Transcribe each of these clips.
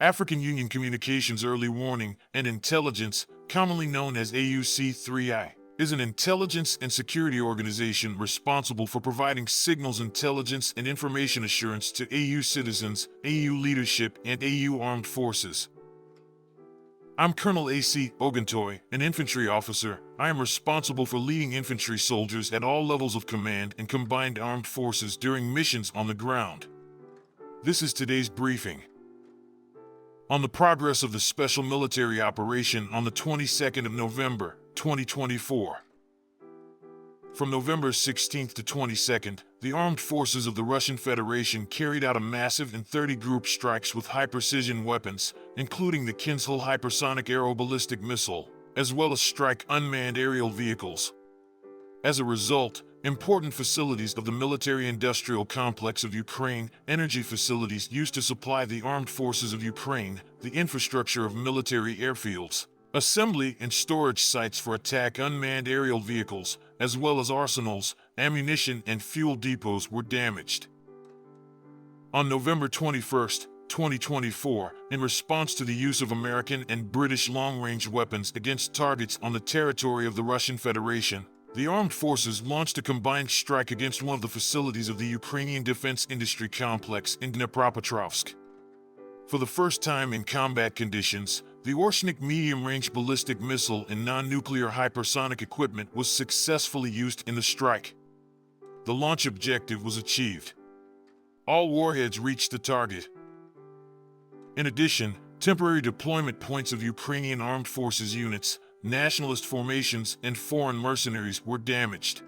African Union Communications Early Warning and Intelligence, commonly known as AUC3I, is an intelligence and security organization responsible for providing signals intelligence and information assurance to AU citizens, AU leadership, and AU armed forces. I'm Colonel A.C. Oguntoye, an infantry officer. I am responsible for leading infantry soldiers at all levels of command and combined armed forces during missions on the ground. This is today's briefing. On the progress of the special military operation on the 22nd of November, 2024. From November 16th to 22nd, the armed forces of the Russian Federation carried out a massive and 30-group strikes with high-precision weapons, including the Kinzhal hypersonic aeroballistic missile, as well as strike unmanned aerial vehicles. As a result, important facilities of the military-industrial complex of Ukraine, energy facilities used to supply the armed forces of Ukraine, the infrastructure of military airfields, assembly and storage sites for attack unmanned aerial vehicles, as well as arsenals, ammunition, and fuel depots were damaged. On November 21, 2024, in response to the use of American and British long-range weapons against targets on the territory of the Russian Federation, the armed forces launched a combined strike against one of the facilities of the Ukrainian defense industry complex in Dnepropetrovsk. For the first time in combat conditions, the Oreshnik medium-range ballistic missile and non-nuclear hypersonic equipment was successfully used in the strike. The launch objective was achieved. All warheads reached the target. In addition, temporary deployment points of Ukrainian armed forces units, nationalist formations, and foreign mercenaries were damaged.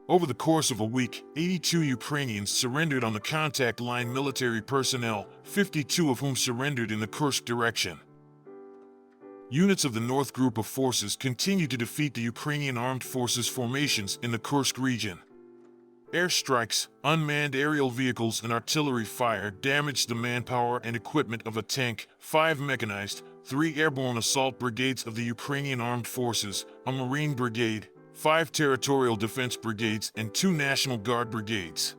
Over the course of a week, 82 Ukrainians surrendered on the contact line military personnel, 52 of whom surrendered in the Kursk direction. Units of the North Group of Forces continued to defeat the Ukrainian armed forces formations in the Kursk region. Airstrikes, unmanned aerial vehicles, and artillery fire damaged the manpower and equipment of a tank, 5 mechanized, 3 airborne assault brigades of the Ukrainian armed forces, a Marine brigade, 5 territorial defense brigades, and 2 National Guard brigades.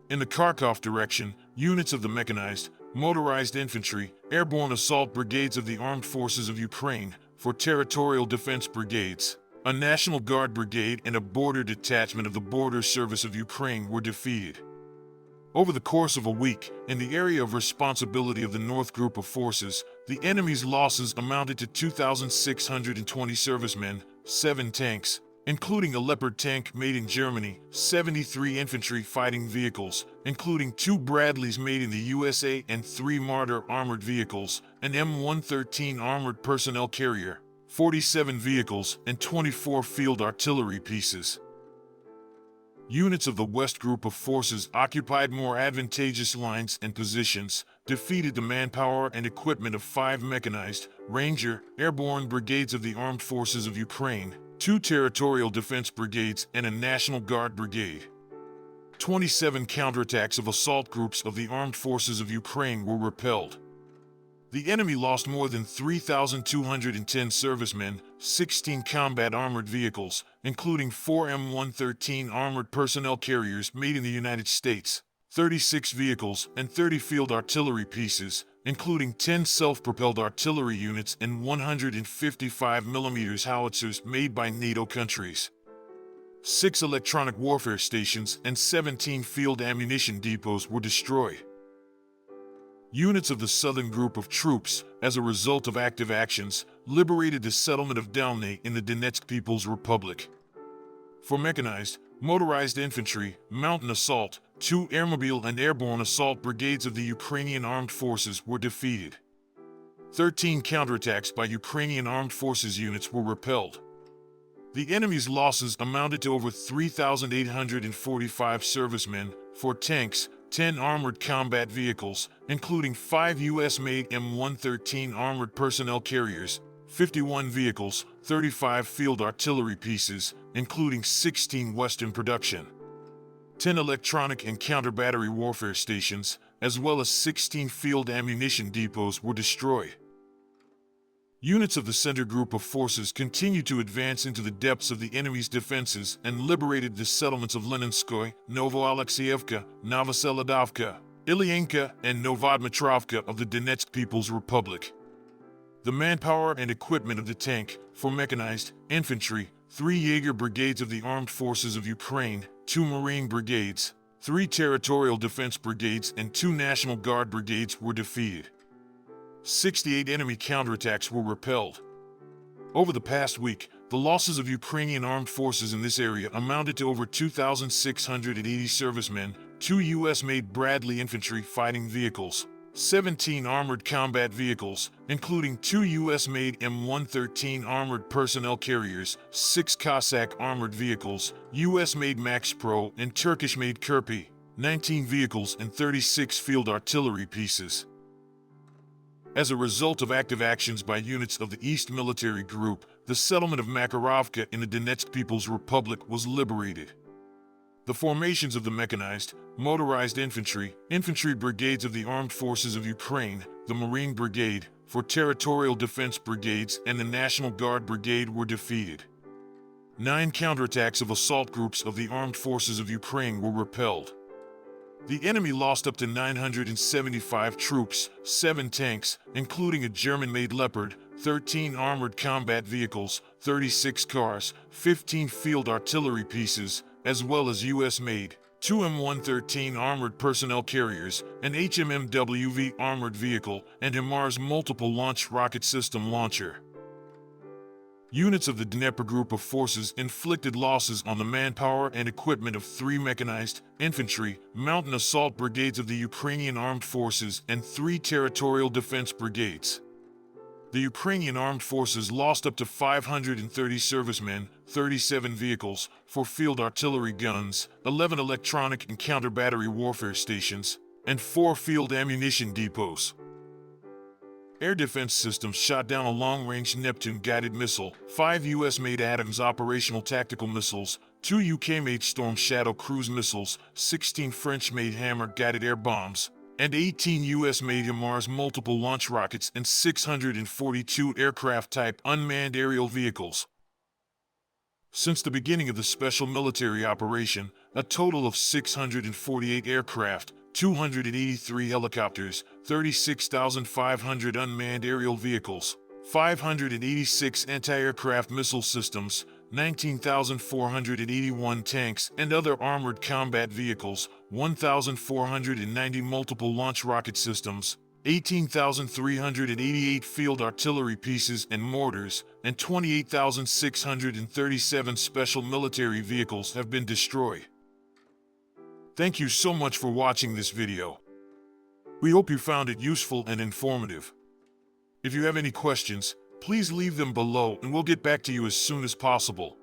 In the Kharkov direction, units of the mechanized, motorized infantry, airborne assault brigades of the armed forces of Ukraine, 4 territorial defense brigades, a National Guard brigade, and a border detachment of the Border Service of Ukraine were defeated. Over the course of a week, in the area of responsibility of the North Group of Forces, the enemy's losses amounted to 2,620 servicemen, 7 tanks, including a Leopard tank made in Germany, 73 infantry fighting vehicles, including 2 Bradleys made in the USA and 3 Marder armored vehicles, an M113 armored personnel carrier, 47 vehicles, and 24 field artillery pieces. Units of the West Group of Forces occupied more advantageous lines and positions, defeated the manpower and equipment of 5 mechanized, Ranger, airborne brigades of the Armed Forces of Ukraine, 2 territorial defense brigades, and a National Guard brigade. 27 counterattacks of assault groups of the Armed Forces of Ukraine were repelled. The enemy lost more than 3,210 servicemen, 16 combat armored vehicles, including 4 M113 armored personnel carriers made in the United States, 36 vehicles, and 30 field artillery pieces, including 10 self-propelled artillery units and 155 mm howitzers made by NATO countries. 6 electronic warfare stations and 17 field ammunition depots were destroyed. Units of the Southern Group of Troops, as a result of active actions, liberated the settlement of Dalny in the Donetsk People's Republic. For mechanized, motorized infantry, mountain assault, 2 airmobile and airborne assault brigades of the Ukrainian armed forces were defeated. 13 counterattacks by Ukrainian armed forces units were repelled. The enemy's losses amounted to over 3,845 servicemen, 4 tanks, 10 armored combat vehicles, including 5 U.S.-made M113 armored personnel carriers, 51 vehicles, 35 field artillery pieces, including 16 Western production, 10 electronic and counter-battery warfare stations, as well as 16 field ammunition depots were destroyed. Units of the Center Group of Forces continued to advance into the depths of the enemy's defenses and liberated the settlements of Leninskoye, Novoalexeyevka, Novoseladovka, Ilyanka and Novodmitrovka of the Donetsk People's Republic. The manpower and equipment of the tank, 4 mechanized infantry, 3 Jaeger brigades of the Armed Forces of Ukraine, 2 Marine brigades, 3 territorial defense brigades, and 2 National Guard brigades were defeated. 68 enemy counterattacks were repelled. Over the past week, the losses of Ukrainian armed forces in this area amounted to over 2,680 servicemen, 2 U.S.-made Bradley infantry fighting vehicles, 17 armored combat vehicles, including 2 U.S.-made M113 armored personnel carriers, 6 Cossack armored vehicles, U.S.-made Max Pro and Turkish-made Kirpi, 19 vehicles and 36 field artillery pieces. As a result of active actions by units of the East Military Group, the settlement of Makarovka in the Donetsk People's Republic was liberated. The formations of the mechanized, motorized infantry brigades of the Armed Forces of Ukraine, the Marine Brigade, 4 territorial defense brigades, and the National Guard Brigade were defeated. 9 counterattacks of assault groups of the Armed Forces of Ukraine were repelled. The enemy lost up to 975 troops, 7 tanks, including a German-made Leopard, 13 armored combat vehicles, 36 cars, 15 field artillery pieces, as well as U.S.-made 2 M113 armored personnel carriers, an HMMWV armored vehicle, and HIMARS multiple launch rocket system launcher. Units of the Dnepr Group of Forces inflicted losses on the manpower and equipment of 3 mechanized infantry, mountain assault brigades of the Ukrainian Armed Forces, and 3 territorial defense brigades. The Ukrainian Armed Forces lost up to 530 servicemen, 37 vehicles, 4 field artillery guns, 11 electronic and counter-battery warfare stations, and 4 field ammunition depots. Air defense systems shot down a long-range Neptune-guided missile, 5 U.S.-made Adams operational tactical missiles, 2 UK-made Storm Shadow cruise missiles, 16 French-made Hammer-guided air bombs, and 18 U.S.-made HIMARS multiple launch rockets and 642 aircraft-type unmanned aerial vehicles. Since the beginning of the special military operation, a total of 648 aircraft, 283 helicopters, 36,500 unmanned aerial vehicles, 586 anti-aircraft missile systems, 19,481 tanks and other armored combat vehicles, 1,490 multiple launch rocket systems, 18,388 field artillery pieces and mortars, and 28,637 special military vehicles have been destroyed. Thank you so much for watching this video. We hope you found it useful and informative. If you have any questions, please leave them below and we'll get back to you as soon as possible.